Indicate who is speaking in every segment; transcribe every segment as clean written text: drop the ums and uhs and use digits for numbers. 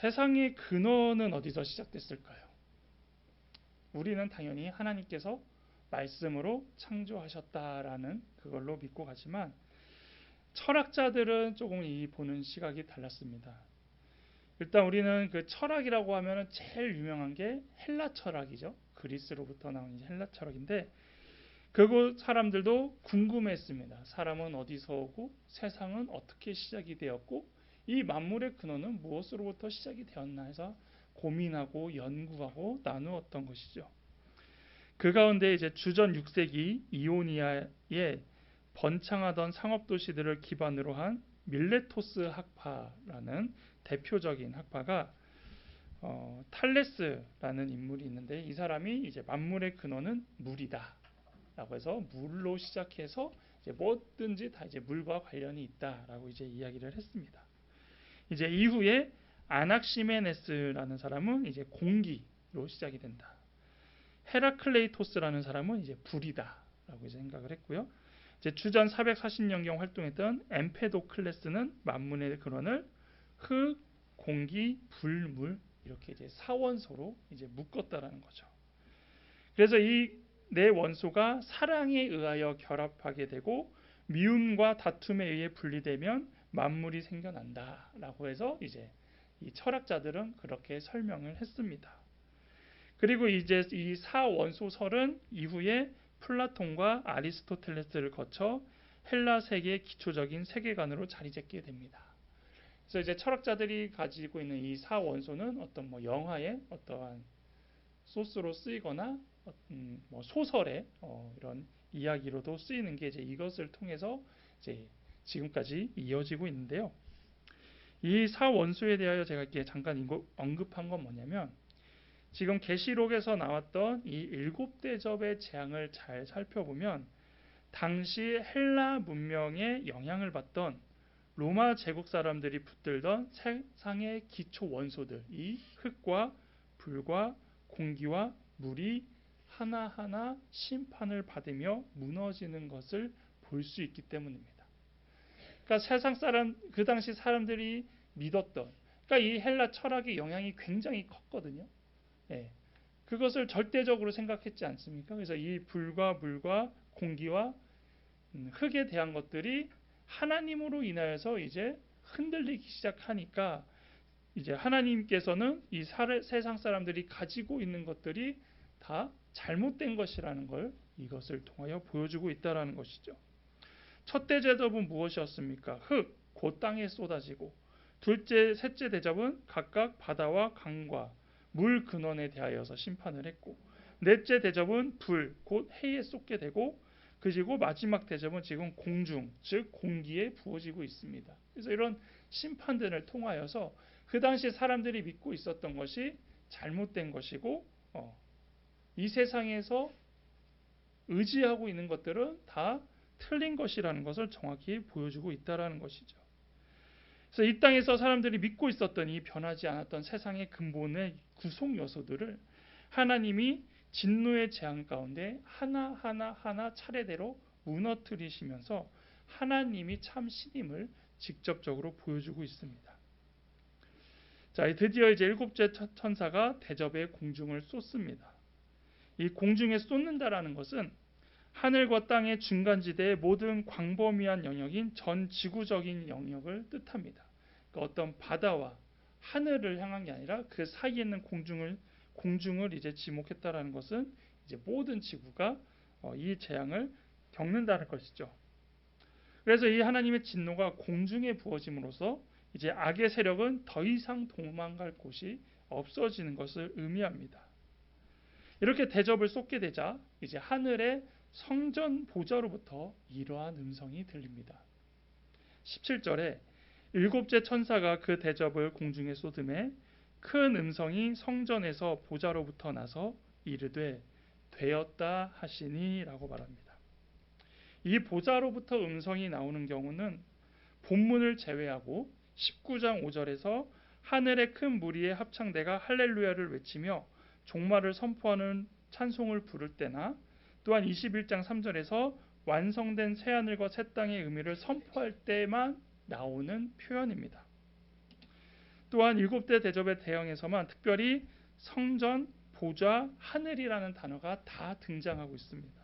Speaker 1: 세상의 근원은 어디서 시작됐을까요? 우리는 당연히 하나님께서 말씀으로 창조하셨다라는 그걸로 믿고 가지만 철학자들은 조금 이 보는 시각이 달랐습니다. 일단 우리는 그 철학이라고 하면 제일 유명한 게 헬라 철학이죠. 그리스로부터 나온 헬라 철학인데 그곳 사람들도 궁금했습니다. 사람은 어디서 오고 세상은 어떻게 시작이 되었고 이 만물의 근원은 무엇으로부터 시작이 되었나 해서 고민하고 연구하고 나누었던 것이죠. 그 가운데 이제 주전 6세기 이오니아에 번창하던 상업도시들을 기반으로 한 밀레토스 학파라는 대표적인 학파가 탈레스라는 인물이 있는데 이 사람이 이제 만물의 근원은 물이다라고 해서 물로 시작해서 이제 뭐든지 다 이제 물과 관련이 있다라고 이제 이야기를 했습니다. 이제 이후에 아낙시메네스라는 사람은 이제 공기로 시작이 된다. 헤라클레이토스라는 사람은 이제 불이다라고 이제 생각을 했고요. 이제 주전 440년경 활동했던 엠페도클레스는 만물의 근원을 흙, 공기, 불, 물 이렇게 이제 사원소로 이제 묶었다라는 거죠. 그래서 이 네 원소가 사랑에 의하여 결합하게 되고 미움과 다툼에 의해 분리되면 만물이 생겨난다라고 해서 이제 이 철학자들은 그렇게 설명을 했습니다. 그리고 이제 이 사원소설은 이후에 플라톤과 아리스토텔레스를 거쳐 헬라 세계의 기초적인 세계관으로 자리 잡게 됩니다. 그래서 이제 철학자들이 가지고 있는 이 사원소는 어떤 뭐 영화의 어떠한 소스로 쓰이거나 뭐 소설의 이런 이야기로도 쓰이는 게 이제 이것을 통해서 이제 지금까지 이어지고 있는데요. 이 사원소에 대하여 제가 이렇게 잠깐 언급한 건 뭐냐면 지금 계시록에서 나왔던 이 일곱 대접의 재앙을 잘 살펴보면 당시 헬라 문명에 영향을 받던 로마 제국 사람들이 붙들던 세상의 기초 원소들, 이 흙과 불과 공기와 물이 하나하나 심판을 받으며 무너지는 것을 볼 수 있기 때문입니다. 그러니까 세상 사람, 그 당시 사람들이 믿었던, 그러니까 이 헬라 철학의 영향이 굉장히 컸거든요. 예, 그것을 절대적으로 생각했지 않습니까? 그래서 이 불과 물과 공기와 흙에 대한 것들이 하나님으로 인하여서 이제 흔들리기 시작하니까 이제 하나님께서는 이 세상 사람들이 가지고 있는 것들이 다 잘못된 것이라는 걸 이것을 통하여 보여주고 있다라는 것이죠. 첫째 대접은 무엇이었습니까? 흙, 곧 땅에 쏟아지고 둘째, 셋째 대접은 각각 바다와 강과 물 근원에 대하여서 심판을 했고 넷째 대접은 불, 곧 해에 쏟게 되고 그리고 마지막 대접은 지금 공중, 즉 공기에 부어지고 있습니다. 그래서 이런 심판들을 통하여서 그 당시 사람들이 믿고 있었던 것이 잘못된 것이고 이 세상에서 의지하고 있는 것들은 다 틀린 것이라는 것을 정확히 보여주고 있다는 것이죠. 그래서 이 땅에서 사람들이 믿고 있었던 이 변하지 않았던 세상의 근본의 구속 요소들을 하나님이 진노의 재앙 가운데 하나 차례대로 무너뜨리시면서 하나님이 참 신임을 직접적으로 보여주고 있습니다. 자, 드디어 이제 일곱째 천사가 대접의 공중을 쏟습니다. 이 공중에 쏟는다라는 것은 하늘과 땅의 중간지대의 모든 광범위한 영역인 전 지구적인 영역을 뜻합니다. 그러니까 어떤 바다와 하늘을 향한 게 아니라 그 사이에 있는 공중을 이제 지목했다라는 것은 이제 모든 지구가 이 재앙을 겪는다는 것이죠. 그래서 이 하나님의 진노가 공중에 부어짐으로써 이제 악의 세력은 더 이상 도망갈 곳이 없어지는 것을 의미합니다. 이렇게 대접을 쏟게 되자 이제 하늘의 성전 보좌로부터 이러한 음성이 들립니다. 17절에 일곱째 천사가 그 대접을 공중에 쏟음에 큰 음성이 성전에서 보좌로부터 나서 이르되 되었다 하시니 라고 말합니다. 이 보좌로부터 음성이 나오는 경우는 본문을 제외하고 19장 5절에서 하늘의 큰 무리의 합창대가 할렐루야를 외치며 종말을 선포하는 찬송을 부를 때나 또한 21장 3절에서 완성된 새하늘과 새 땅의 의미를 선포할 때만 나오는 표현입니다. 또한 7대 대접에 대응해서만 특별히 성전, 보좌, 하늘이라는 단어가 다 등장하고 있습니다.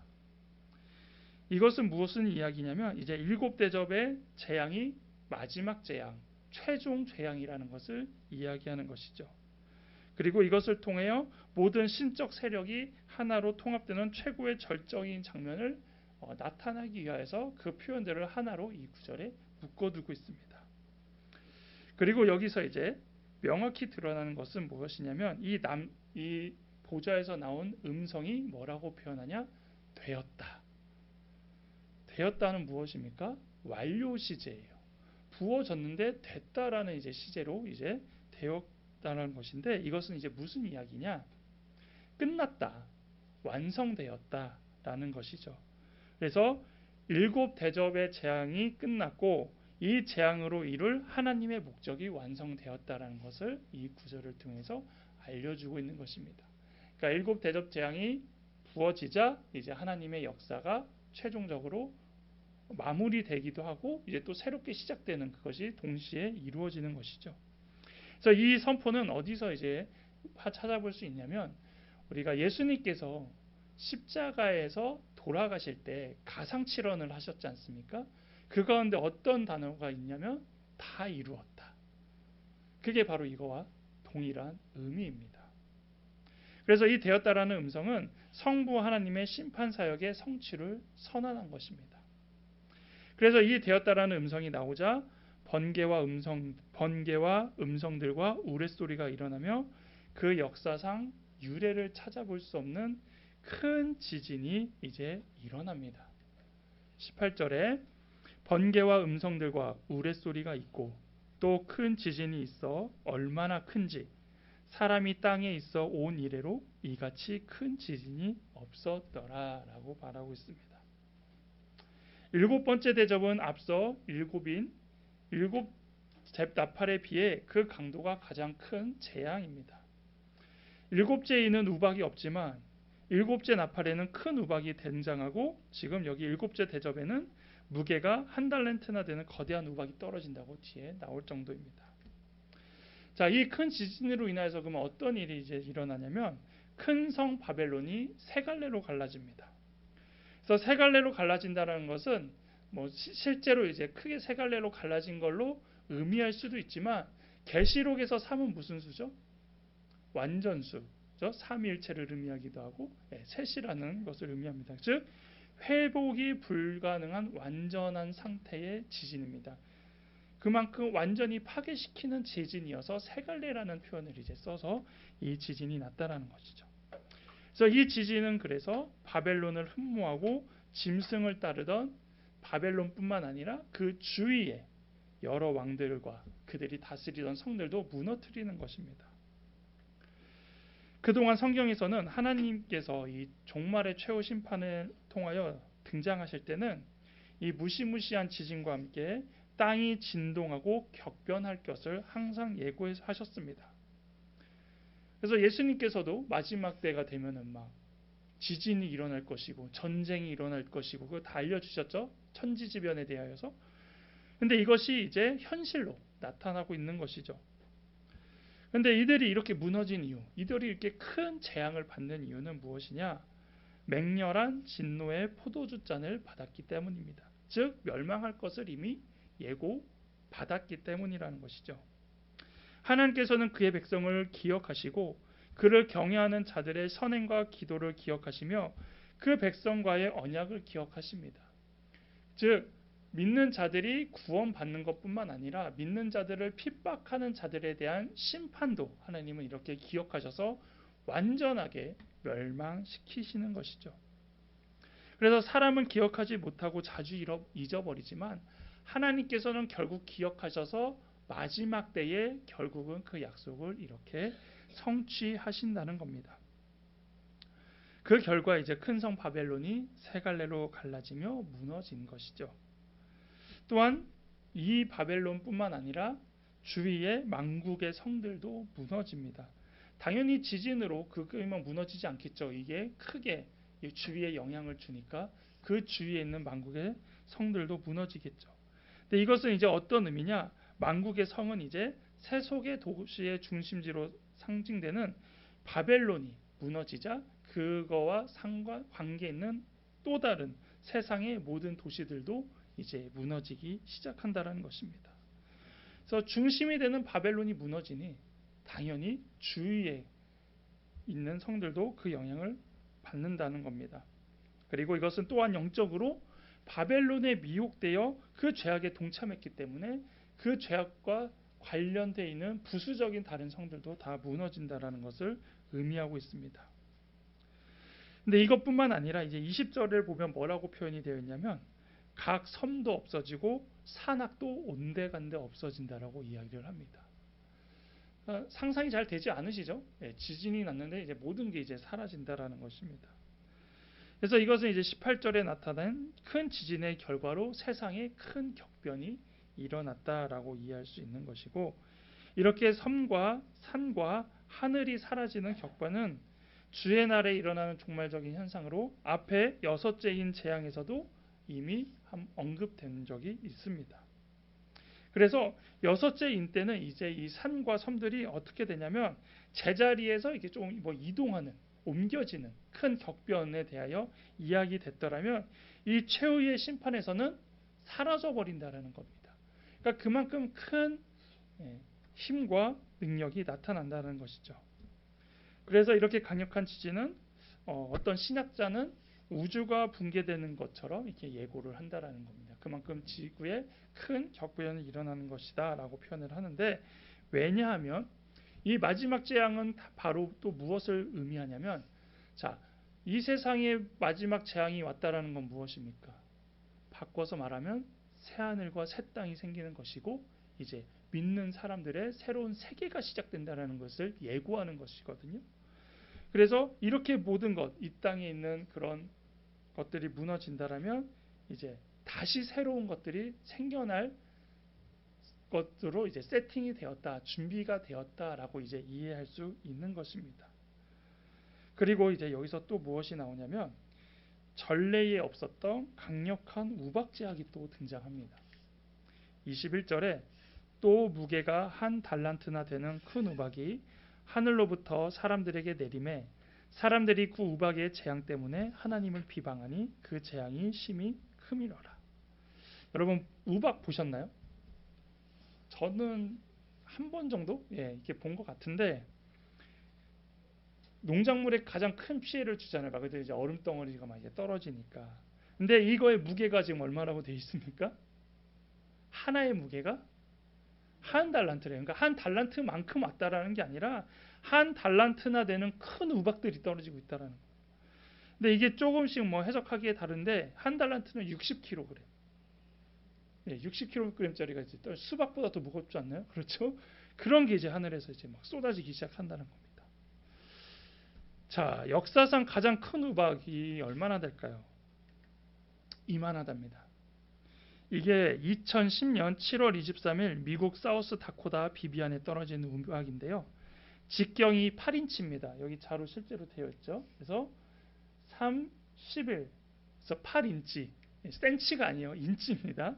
Speaker 1: 이것은 무슨 이야기냐면 이제 7대접의 재앙이 마지막 재앙, 최종 재앙이라는 것을 이야기하는 것이죠. 그리고 이것을 통하여 모든 신적 세력이 하나로 통합되는 최고의 절정인 장면을 나타나기 위하여서 그 표현들을 하나로 이 구절에 묶어두고 있습니다. 그리고 여기서 이제 명확히 드러나는 것은 무엇이냐면 이 보좌에서 나온 음성이 뭐라고 표현하냐? 되었다. 되었다는 무엇입니까? 완료 시제예요. 부어졌는데 됐다라는 이제 시제로 이제 되었다는 것인데 이것은 이제 무슨 이야기냐? 끝났다, 완성되었다라는 것이죠. 그래서 7대접의 재앙이 끝났고 이 재앙으로 이룰 하나님의 목적이 완성되었다라는 것을 이 구절을 통해서 알려주고 있는 것입니다. 그러니까 7대접 재앙이 부어지자 이제 하나님의 역사가 최종적으로 마무리되기도 하고 이제 또 새롭게 시작되는 그것이 동시에 이루어지는 것이죠. 그래서 이 선포는 어디서 이제 찾아볼 수 있냐면 우리가 예수님께서 십자가에서 돌아가실 때 가상칠언을 하셨지 않습니까? 그 가운데 어떤 단어가 있냐면 다 이루었다. 그게 바로 이거와 동일한 의미입니다. 그래서 이 되었다라는 음성은 성부 하나님의 심판사역의 성취를 선언한 것입니다. 그래서 이 되었다라는 음성이 나오자 번개와 음성들과 우레소리가 일어나며 그 역사상 유례를 찾아볼 수 없는 큰 지진이 이제 일어납니다. 18절에 번개와 음성들과 우레소리가 있고 또 큰 지진이 있어 얼마나 큰지 사람이 땅에 있어 온 이래로 이같이 큰 지진이 없었더라 라고 말하고 있습니다. 7번째 대접은 앞서 7인 7나팔에 비해 그 강도가 가장 큰 재앙입니다. 7째 인은 우박이 없지만 7째 나팔에는 큰 우박이 등장하고 지금 여기 7째 대접에는 무게가 1달란트나 되는 거대한 우박이 떨어진다고 뒤에 나올 정도입니다. 자, 이 큰 지진으로 인해서 그러면 어떤 일이 이제 일어나냐면 큰 성 바벨론이 세 갈래로 갈라집니다. 그래서 세 갈래로 갈라진다는 것은 뭐 실제로 이제 크게 세 갈래로 갈라진 걸로 의미할 수도 있지만 계시록에서 3은 무슨 수죠? 완전수, 삼위일체를 의미하기도 하고 셋이라는 것을 의미합니다. 즉 회복이 불가능한 완전한 상태의 지진입니다. 그만큼 완전히 파괴시키는 지진이어서 세 갈래라는 표현을 이제 써서 이 지진이 났다라는 것이죠. 그래서 이 지진은 그래서 바벨론을 흠모하고 짐승을 따르던 바벨론뿐만 아니라 그 주위에 여러 왕들과 그들이 다스리던 성들도 무너뜨리는 것입니다. 그동안 성경에서는 하나님께서 이 종말의 최후 심판을 통하여 등장하실 때는 이 무시무시한 지진과 함께 땅이 진동하고 격변할 것을 항상 예고하셨습니다. 그래서 예수님께서도 마지막 때가 되면은 막 지진이 일어날 것이고 전쟁이 일어날 것이고 그거 다 알려주셨죠? 천지지변에 대하여서. 근데 이것이 이제 현실로 나타나고 있는 것이죠. 그런데 이들이 이렇게 무너진 이유, 이들이 이렇게 큰 재앙을 받는 이유는 무엇이냐? 맹렬한 진노의 포도주 잔을 받았기 때문입니다. 즉 멸망할 것을 이미 예고 받았기 때문이라는 것이죠. 하나님께서는 그의 백성을 기억하시고 그를 경외하는 자들의 선행과 기도를 기억하시며 그 백성과의 언약을 기억하십니다. 즉 믿는 자들이 구원받는 것뿐만 아니라 믿는 자들을 핍박하는 자들에 대한 심판도 하나님은 이렇게 기억하셔서 완전하게 멸망시키시는 것이죠. 그래서 사람은 기억하지 못하고 자주 잊어버리지만 하나님께서는 결국 기억하셔서 마지막 때에 결국은 그 약속을 이렇게 성취하신다는 겁니다. 그 결과 이제 큰 성 바벨론이 세 갈래로 갈라지며 무너진 것이죠. 또한 이 바벨론뿐만 아니라 주위의 만국의 성들도 무너집니다. 당연히 지진으로 그거만 무너지지 않겠죠. 이게 크게 주위에 영향을 주니까 그 주위에 있는 만국의 성들도 무너지겠죠. 근데 이것은 이제 어떤 의미냐? 만국의 성은 이제 세속의 도시의 중심지로 상징되는 바벨론이 무너지자 그거와 관계 있는 또 다른 세상의 모든 도시들도 이제 무너지기 시작한다라는 것입니다. 그래서 중심이 되는 바벨론이 무너지니 당연히 주위에 있는 성들도 그 영향을 받는다는 겁니다. 그리고 이것은 또한 영적으로 바벨론에 미혹되어 그 죄악에 동참했기 때문에 그 죄악과 관련되어 있는 부수적인 다른 성들도 다 무너진다라는 것을 의미하고 있습니다. 근데 이것뿐만 아니라 이제 20절을 보면 뭐라고 표현이 되어 있냐면 각 섬도 없어지고 산악도 온데간데 없어진다라고 이야기를 합니다. 상상이 잘 되지 않으시죠? 지진이 났는데 이제 모든 게 이제 사라진다라는 것입니다. 그래서 이것은 이제 18절에 나타난 큰 지진의 결과로 세상에 큰 격변이 일어났다라고 이해할 수 있는 것이고, 이렇게 섬과 산과 하늘이 사라지는 격변은 주의 날에 일어나는 종말적인 현상으로 앞에 6째인 재앙에서도 이미 언급된 적이 있습니다. 그래서 6째인 때는 이제 이 산과 섬들이 어떻게 되냐면 제자리에서 이렇게 좀 이동하는, 옮겨지는 큰 격변에 대하여 이야기됐더라면 이 최후의 심판에서는 사라져 버린다라는 겁니다. 그러니까 그만큼 큰 힘과 능력이 나타난다는 것이죠. 그래서 이렇게 강력한 지진은 어떤 신학자는 우주가 붕괴되는 것처럼 이렇게 예고를 한다라는 겁니다. 그만큼 지구에 큰 격변이 일어나는 것이다라고 표현을 하는데, 왜냐하면 이 마지막 재앙은 바로 또 무엇을 의미하냐면, 자, 이 세상에 마지막 재앙이 왔다라는 건 무엇입니까? 바꿔서 말하면 새 하늘과 새 땅이 생기는 것이고 이제 믿는 사람들의 새로운 세계가 시작된다라는 것을 예고하는 것이거든요. 그래서 이렇게 모든 것, 이 땅에 있는 그런 것들이 무너진다라면 이제 다시 새로운 것들이 생겨날 것으로 이제 세팅이 되었다, 준비가 되었다라고 이제 이해할 수 있는 것입니다. 그리고 이제 여기서 또 무엇이 나오냐면 전례에 없었던 강력한 우박제약이 또 등장합니다. 21절에 또 무게가 한 달란트나 되는 큰 우박이 하늘로부터 사람들에게 내림에 사람들이 그 우박의 재앙 때문에 하나님을 비방하니 그 재앙이 심히 크미러라. 여러분 우박 보셨나요? 저는 한 번 정도 이렇게 본 것 같은데, 농작물에 가장 큰 피해를 주잖아요. 막 그때 이제 얼음 덩어리가 막 이제 떨어지니까. 근데 이거의 무게가 지금 얼마라고 되어 있습니까? 하나의 무게가 한 달란트래요. 그러니까 한 달란트만큼 왔다라는 게 아니라 한 달란트나 되는 큰 우박들이 떨어지고 있다라는 거예요. 근데 이게 조금씩 해석하기에 다른데 한 달란트는 60kg. 60kg짜리가 이제 수박보다 더 무겁지 않나요? 그렇죠? 그런 게 이제 하늘에서 이제 막 쏟아지기 시작한다는 겁니다. 자, 역사상 가장 큰 우박이 얼마나 될까요? 이만하답니다. 이게 2010년 7월 23일 미국 사우스 다코타 비비안에 떨어진 우박인데요. 직경이 8인치입니다. 여기 자로 실제로 되어 있죠. 그래서 3, 11, 그래서 8인치, 센치가 아니에요. 인치입니다.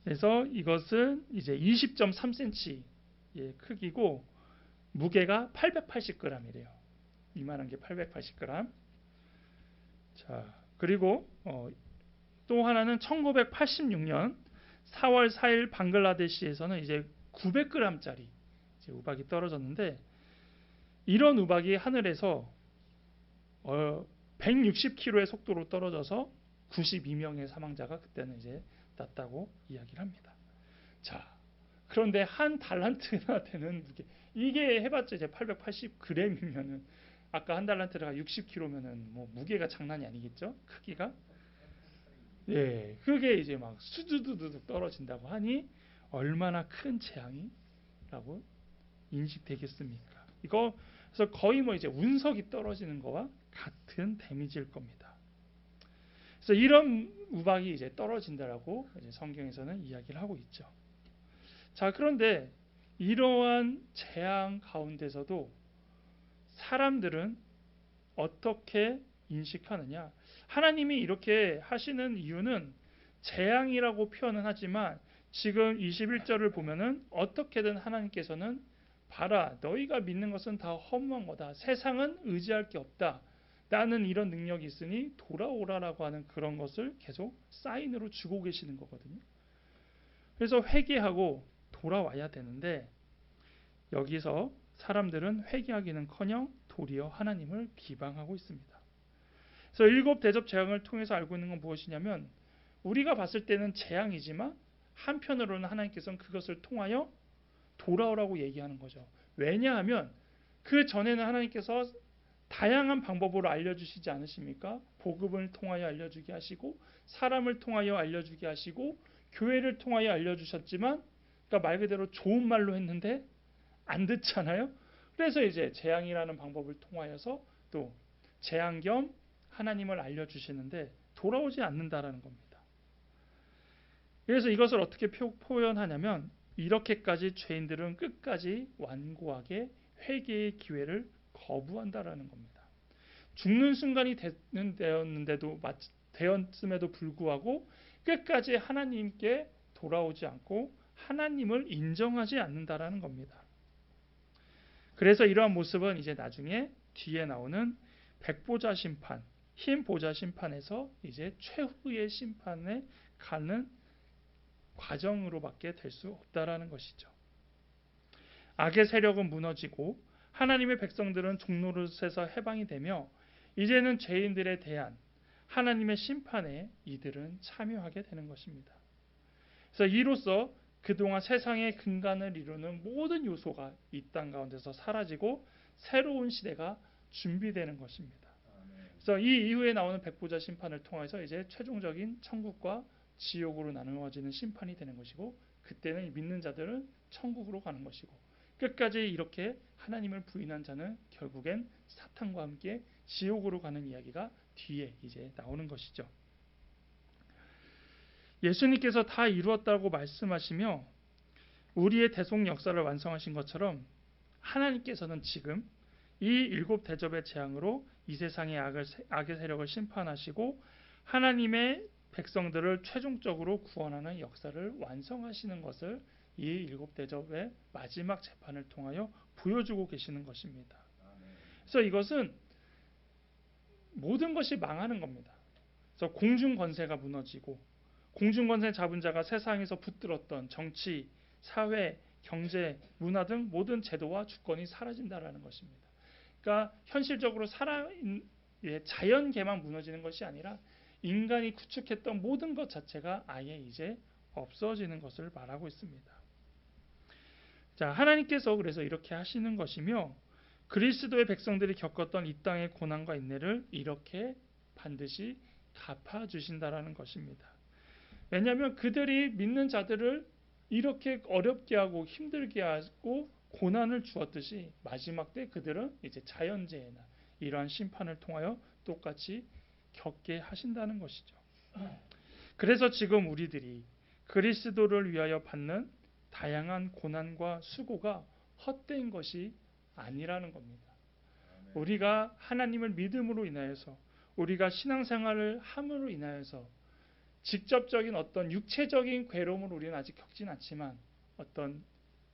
Speaker 1: 그래서 이것은 이제 20.3cm의 크기고 무게가 880g이래요. 이만한 게 880g. 자, 그리고 또 하나는 1986년 4월 4일 방글라데시에서는 이제 900g짜리 이제 우박이 떨어졌는데, 이런 우박이 하늘에서 160km의 속도로 떨어져서 92명의 사망자가 그때는 이제 났다고 이야기를 합니다. 자, 그런데 한 달란트나 되는 무게, 이게 해봤자 이제 880g이면은 아까 한 달란트가 60kg면은 무게가 장난이 아니겠죠? 크기가. 그게 이제 막 수두두둑 떨어진다고 하니 얼마나 큰 재앙이라고 인식되겠습니까? 이거 그래서 거의 이제 운석이 떨어지는 거와 같은 데미지일 겁니다. 그래서 이런 우박이 이제 떨어진다라고 이제 성경에서는 이야기를 하고 있죠. 자, 그런데 이러한 재앙 가운데서도 사람들은 어떻게 인식하느냐? 하나님이 이렇게 하시는 이유는 재앙이라고 표현은 하지만 지금 21절을 보면은 어떻게든 하나님께서는 봐라, 너희가 믿는 것은 다 허무한 거다. 세상은 의지할 게 없다. 나는 이런 능력이 있으니 돌아오라라고 하는 그런 것을 계속 사인으로 주고 계시는 거거든요. 그래서 회개하고 돌아와야 되는데 여기서 사람들은 회개하기는커녕 도리어 하나님을 비방하고 있습니다. 그래서 일곱 대접 재앙을 통해서 알고 있는 건 무엇이냐면 우리가 봤을 때는 재앙이지만 한편으로는 하나님께서는 그것을 통하여 돌아오라고 얘기하는 거죠. 왜냐하면 그 전에는 하나님께서 다양한 방법으로 알려주시지 않으십니까? 복음을 통하여 알려주게 하시고 사람을 통하여 알려주게 하시고 교회를 통하여 알려주셨지만 그러니까 말 그대로 좋은 말로 했는데 안 듣잖아요. 그래서 이제 재앙이라는 방법을 통하여서 또 재앙 겸 하나님을 알려주시는데 돌아오지 않는다라는 겁니다. 그래서 이것을 어떻게 표현하냐면 이렇게까지 죄인들은 끝까지 완고하게 회개의 기회를 거부한다라는 겁니다. 죽는 순간이 되었음에도 불구하고 끝까지 하나님께 돌아오지 않고 하나님을 인정하지 않는다라는 겁니다. 그래서 이러한 모습은 이제 나중에 뒤에 나오는 백보자 심판, 흰 보자 심판에서 이제 최후의 심판에 가는 과정으로밖에 될 수 없다라는 것이죠. 악의 세력은 무너지고 하나님의 백성들은 종노릇에서 해방이 되며 이제는 죄인들에 대한 하나님의 심판에 이들은 참여하게 되는 것입니다. 그래서 이로써 그동안 세상의 근간을 이루는 모든 요소가 이 땅 가운데서 사라지고 새로운 시대가 준비되는 것입니다. 그래서 이 이후에 나오는 백보자 심판을 통해서 이제 최종적인 천국과 지옥으로 나누어지는 심판이 되는 것이고 그때는 믿는 자들은 천국으로 가는 것이고 끝까지 이렇게 하나님을 부인한 자는 결국엔 사탄과 함께 지옥으로 가는 이야기가 뒤에 이제 나오는 것이죠. 예수님께서 다 이루었다고 말씀하시며 우리의 대속 역사를 완성하신 것처럼 하나님께서는 지금 이 일곱 대접의 재앙으로 이 세상의 악의 세력을 심판하시고 하나님의 백성들을 최종적으로 구원하는 역사를 완성하시는 것을 이 일곱 대접의 마지막 재판을 통하여 보여주고 계시는 것입니다. 그래서 이것은 모든 것이 망하는 겁니다. 그래서 공중 권세가 무너지고 공중 권세 잡은 자가 세상에서 붙들었던 정치, 사회, 경제, 문화 등 모든 제도와 주권이 사라진다라는 것입니다. 그러니까 현실적으로 자연계만 무너지는 것이 아니라 인간이 구축했던 모든 것 자체가 아예 이제 없어지는 것을 말하고 있습니다. 자, 하나님께서 그래서 이렇게 하시는 것이며 그리스도의 백성들이 겪었던 이 땅의 고난과 인내를 이렇게 반드시 갚아주신다라는 것입니다. 왜냐하면 그들이 믿는 자들을 이렇게 어렵게 하고 힘들게 하고 고난을 주었듯이 마지막 때 그들은 이제 자연재해나 이러한 심판을 통하여 똑같이 겪게 하신다는 것이죠. 그래서 지금 우리들이 그리스도를 위하여 받는 다양한 고난과 수고가 헛된 것이 아니라는 겁니다. 우리가 하나님을 믿음으로 인하여서 우리가 신앙생활을 함으로 인하여서 직접적인 어떤 육체적인 괴로움을 우리는 아직 겪진 않지만 어떤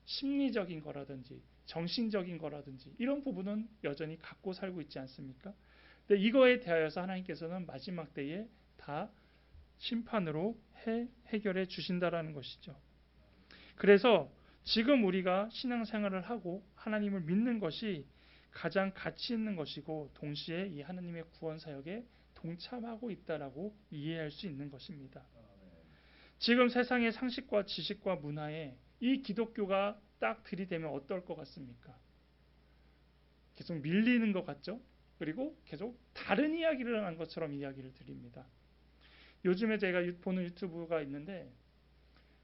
Speaker 1: 심리적인 거라든지 정신적인 거라든지 이런 부분은 여전히 갖고 살고 있지 않습니까? 근데 이거에 대하여서 하나님께서는 마지막 때에 다 심판으로 해결해 주신다라는 것이죠. 그래서 지금 우리가 신앙생활을 하고 하나님을 믿는 것이 가장 가치 있는 것이고 동시에 이 하나님의 구원 사역에 동참하고 있다라고 이해할 수 있는 것입니다. 지금 세상의 상식과 지식과 문화에 이 기독교가 딱 들이대면 어떨 것 같습니까? 계속 밀리는 것 같죠? 그리고 계속 다른 이야기를 하는 것처럼 이야기를 드립니다. 요즘에 제가 보는 유튜브가 있는데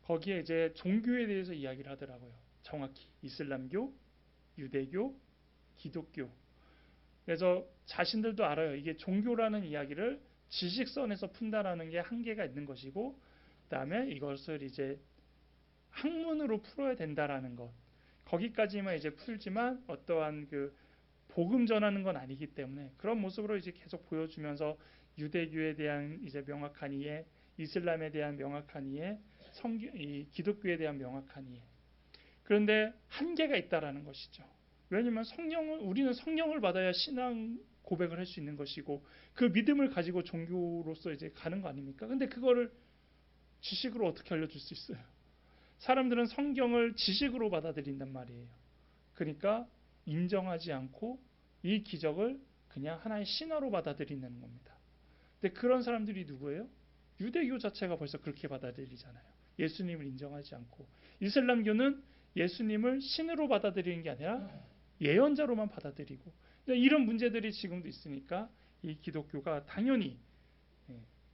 Speaker 1: 거기에 이제 종교에 대해서 이야기를 하더라고요. 정확히 이슬람교, 유대교, 기독교. 그래서 자신들도 알아요. 이게 종교라는 이야기를 지식선에서 푼다라는 게 한계가 있는 것이고, 그다음에 이것을 이제 학문으로 풀어야 된다라는 것. 거기까지만 이제 풀지만 어떠한 그 복음 전하는 건 아니기 때문에 그런 모습으로 이제 계속 보여주면서 유대교에 대한 이제 명확한 이해, 이슬람에 대한 명확한 이해, 이 기독교에 대한 명확한 이해. 그런데 한계가 있다라는 것이죠. 왜냐하면 우리는 성령을 받아야 신앙 고백을 할 수 있는 것이고 그 믿음을 가지고 종교로서 이제 가는 거 아닙니까? 근데 그거를 지식으로 어떻게 알려줄 수 있어요? 사람들은 성경을 지식으로 받아들인단 말이에요. 그러니까 인정하지 않고 이 기적을 그냥 하나의 신화로 받아들이는 겁니다. 근데 그런 사람들이 누구예요? 유대교 자체가 벌써 그렇게 받아들이잖아요. 예수님을 인정하지 않고. 이슬람교는 예수님을 신으로 받아들이는 게 아니라 예언자로만 받아들이고, 이런 문제들이 지금도 있으니까 이 기독교가 당연히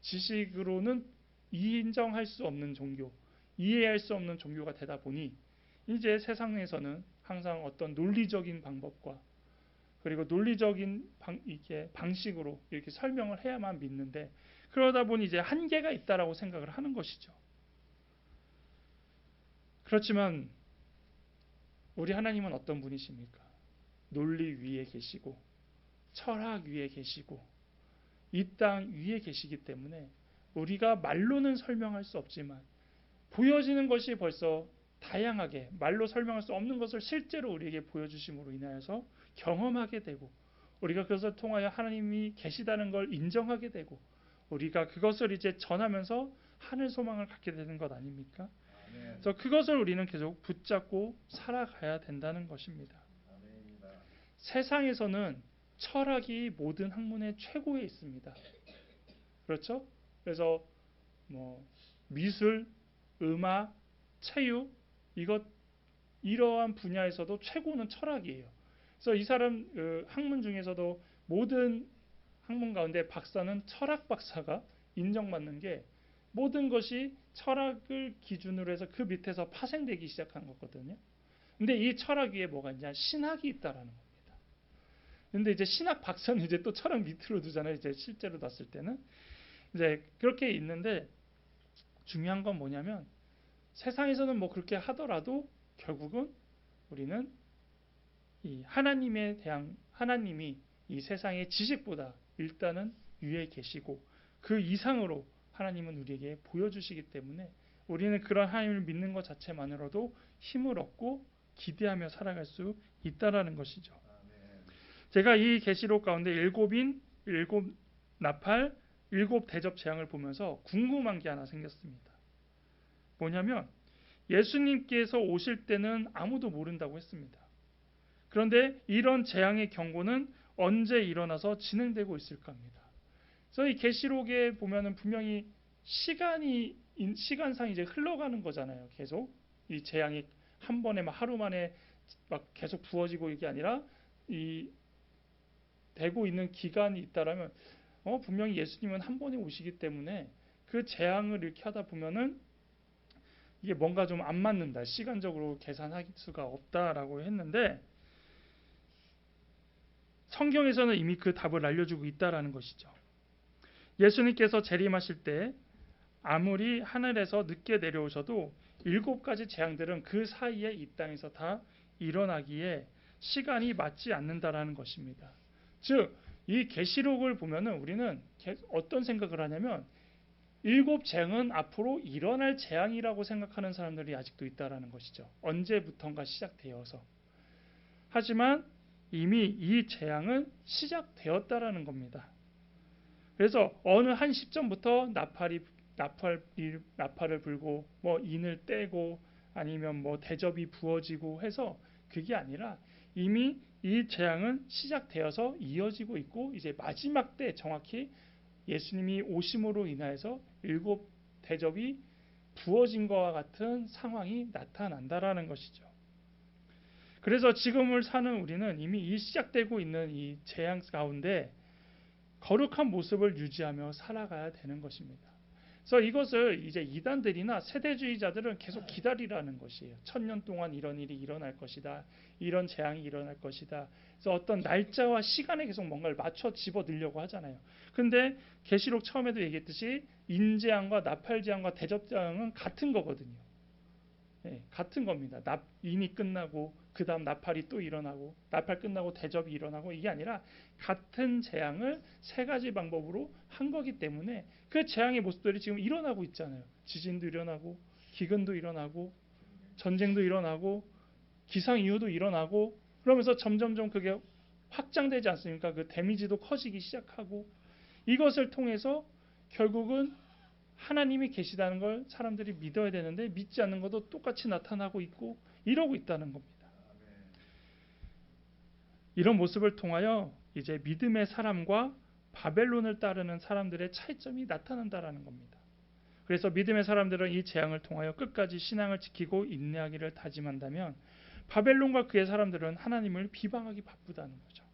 Speaker 1: 지식으로는 인정할 수 없는 종교, 이해할 수 없는 종교가 되다 보니 이제 세상에서는 항상 어떤 논리적인 방법과 그리고 논리적인 방식으로 이렇게 설명을 해야만 믿는데, 그러다 보니 이제 한계가 있다라고 생각을 하는 것이죠. 그렇지만 우리 하나님은 어떤 분이십니까? 논리 위에 계시고 철학 위에 계시고 이 땅 위에 계시기 때문에 우리가 말로는 설명할 수 없지만 보여지는 것이 벌써 다양하게 말로 설명할 수 없는 것을 실제로 우리에게 보여주심으로 인하여서 경험하게 되고, 우리가 그것을 통하여 하나님이 계시다는 걸 인정하게 되고, 우리가 그것을 이제 전하면서 하늘 소망을 갖게 되는 것 아닙니까? 그래서 그것을 우리는 계속 붙잡고 살아가야 된다는 것입니다. 세상에서는 철학이 모든 학문의 최고에 있습니다. 그렇죠? 그래서 미술, 음악, 체육, 이러한 분야에서도 최고는 철학이에요. 그래서 이 사람 학문 중에서도 모든 학문 가운데 박사는 철학 박사가 인정받는 게 모든 것이 철학을 기준으로 해서 그 밑에서 파생되기 시작한 거거든요. 근데 이 철학 위에 뭐가 있냐? 신학이 있다라는 겁니다. 근데 이제 신학 박사는 이제 또 철학 밑으로 두잖아요. 이제 실제로 놨을 때는 이제 그렇게 있는데, 중요한 건 뭐냐면 세상에서는 뭐 그렇게 하더라도 결국은 우리는 이 하나님이 이 세상의 지식보다 일단은 위에 계시고 그 이상으로 하나님은 우리에게 보여주시기 때문에 우리는 그런 하나님을 믿는 것 자체만으로도 힘을 얻고 기대하며 살아갈 수 있다라는 것이죠. 제가 이 계시록 가운데 일곱 나팔, 7 대접 재앙을 보면서 궁금한 게 하나 생겼습니다. 뭐냐면 예수님께서 오실 때는 아무도 모른다고 했습니다. 그런데 이런 재앙의 경고는 언제 일어나서 진행되고 있을까 합니다. 그래서 이 계시록에 보면은 분명히 시간상 이제 흘러가는 거잖아요. 계속 이 재앙이 한 번에 하루 만에 막 계속 부어지고 이게 아니라 이 되고 있는 기간이 있다라면 분명히 예수님은 한 번에 오시기 때문에 그 재앙을 이렇게 하다 보면은 이게 뭔가 좀 안 맞는다, 시간적으로 계산할 수가 없다라고 했는데, 성경에서는 이미 그 답을 알려주고 있다라는 것이죠. 예수님께서 재림하실 때 아무리 하늘에서 늦게 내려오셔도 7가지 재앙들은 그 사이에 이 땅에서 다 일어나기에 시간이 맞지 않는다라는 것입니다. 즉, 이 계시록을 보면은 우리는 어떤 생각을 하냐면 7 재앙은 앞으로 일어날 재앙이라고 생각하는 사람들이 아직도 있다라는 것이죠. 언제부턴가 시작되어서. 하지만 이미 이 재앙은 시작되었다라는 겁니다. 그래서 어느 한 시점부터 나팔을 불고 인을 떼고 아니면 대접이 부어지고 해서 그게 아니라 이미 이 재앙은 시작되어서 이어지고 있고, 이제 마지막 때 정확히 예수님이 오심으로 인하여서 7 대접이 부어진 것과 같은 상황이 나타난다라는 것이죠. 그래서 지금을 사는 우리는 이미 이 시작되고 있는 이 재앙 가운데 거룩한 모습을 유지하며 살아가야 되는 것입니다. 그래서 이것을 이제 이단들이나 세대주의자들은 계속 기다리라는 것이에요. 1000년 동안 이런 일이 일어날 것이다, 이런 재앙이 일어날 것이다. 그래서 어떤 날짜와 시간에 계속 뭔가를 맞춰 집어넣으려고 하잖아요. 근데 계시록 처음에도 얘기했듯이 인재앙과 나팔재앙과 대접재앙은 같은 거거든요. 네, 같은 겁니다. 인이 끝나고 그 다음 나팔이 또 일어나고 나팔 끝나고 대접이 일어나고, 이게 아니라 같은 재앙을 3가지 방법으로 한 거기 때문에 그 재앙의 모습들이 지금 일어나고 있잖아요. 지진도 일어나고 기근도 일어나고 전쟁도 일어나고 기상이후도 일어나고 그러면서 점점점 그게 확장되지 않습니까? 그 데미지도 커지기 시작하고 이것을 통해서 결국은 하나님이 계시다는 걸 사람들이 믿어야 되는데 믿지 않는 것도 똑같이 나타나고 있고 이러고 있다는 겁니다. 이런 모습을 통하여 이제 믿음의 사람과 바벨론을 따르는 사람들의 차이점이 나타난다라는 겁니다. 그래서 믿음의 사람들은 이 재앙을 통하여 끝까지 신앙을 지키고 인내하기를 다짐한다면 바벨론과 그의 사람들은 하나님을 비방하기 바쁘다는 거죠.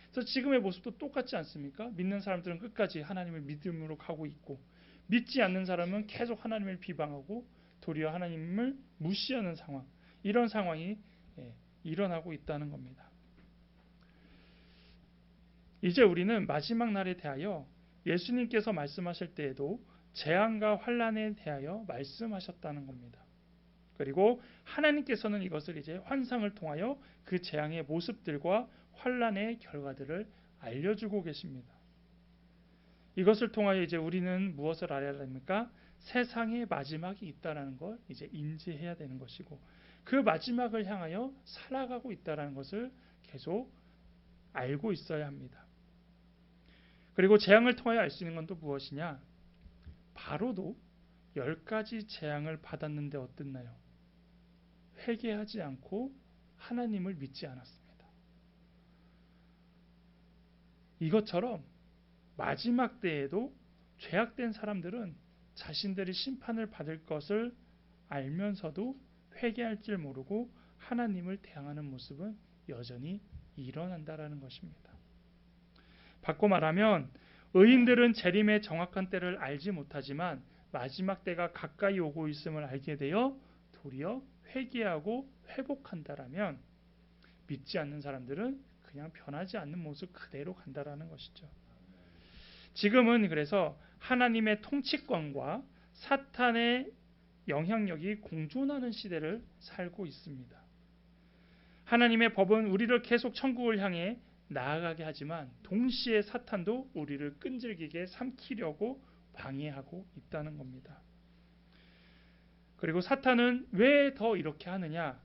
Speaker 1: 그래서 지금의 모습도 똑같지 않습니까? 믿는 사람들은 끝까지 하나님을 믿음으로 가고 있고 믿지 않는 사람은 계속 하나님을 비방하고 도리어 하나님을 무시하는 상황, 이런 상황이 일어나고 있다는 겁니다. 이제 우리는 마지막 날에 대하여 예수님께서 말씀하실 때에도 재앙과 환난에 대하여 말씀하셨다는 겁니다. 그리고 하나님께서는 이것을 이제 환상을 통하여 그 재앙의 모습들과 환난의 결과들을 알려주고 계십니다. 이것을 통하여 이제 우리는 무엇을 알아야 됩니까? 세상의 마지막이 있다라는 걸 이제 인지해야 되는 것이고 그 마지막을 향하여 살아가고 있다라는 것을 계속 알고 있어야 합니다. 그리고 재앙을 통하여 알 수 있는 건 또 무엇이냐? 바로도 10가지 재앙을 받았는데 어땠나요? 회개하지 않고 하나님을 믿지 않았습니다. 이것처럼 마지막 때에도 죄악된 사람들은 자신들이 심판을 받을 것을 알면서도 회개할 줄 모르고 하나님을 대항하는 모습은 여전히 일어난다라는 것입니다. 바꿔 말하면 의인들은 재림의 정확한 때를 알지 못하지만 마지막 때가 가까이 오고 있음을 알게 되어 도리어 회개하고 회복한다라면 믿지 않는 사람들은 그냥 변하지 않는 모습 그대로 간다라는 것이죠. 지금은 그래서 하나님의 통치권과 사탄의 영향력이 공존하는 시대를 살고 있습니다. 하나님의 법은 우리를 계속 천국을 향해 나아가게 하지만 동시에 사탄도 우리를 끈질기게 삼키려고 방해하고 있다는 겁니다. 그리고 사탄은 왜 더 이렇게 하느냐?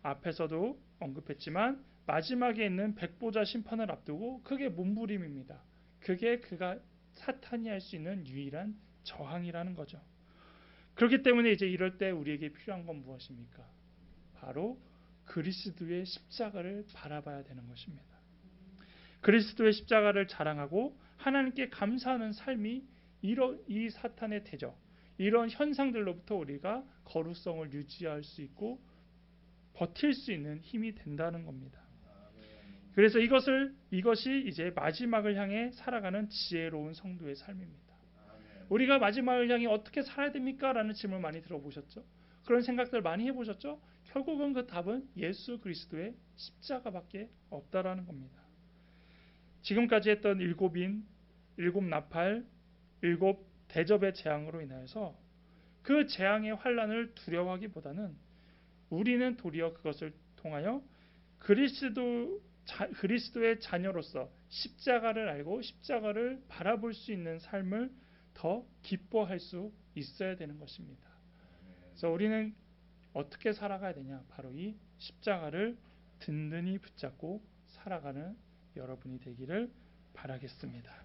Speaker 1: 앞에서도 언급했지만 마지막에 있는 백보자 심판을 앞두고 그게 몸부림입니다. 그게 그가 사탄이 할 수 있는 유일한 저항이라는 거죠. 그렇기 때문에 이제 이럴 때 우리에게 필요한 건 무엇입니까? 바로 그리스도의 십자가를 바라봐야 되는 것입니다. 그리스도의 십자가를 자랑하고 하나님께 감사하는 삶이 이 사탄의 대적, 이런 현상들로부터 우리가 거룩성을 유지할 수 있고 버틸 수 있는 힘이 된다는 겁니다. 그래서 이것이 이제 마지막을 향해 살아가는 지혜로운 성도의 삶입니다. 우리가 마지막을 향해 어떻게 살아야 됩니까? 라는 질문을 많이 들어보셨죠? 그런 생각들 많이 해보셨죠? 결국은 그 답은 예수 그리스도의 십자가밖에 없다라는 겁니다. 지금까지 했던 7인, 7나팔, 7대접의 재앙으로 인하여서 그 재앙의 환난을 두려워하기보다는 우리는 도리어 그것을 통하여 그리스도의 자녀로서 십자가를 알고 십자가를 바라볼 수 있는 삶을 더 기뻐할 수 있어야 되는 것입니다. 그래서 우리는 어떻게 살아가야 되냐? 바로 이 십자가를 든든히 붙잡고 살아가는 여러분이 되기를 바라겠습니다.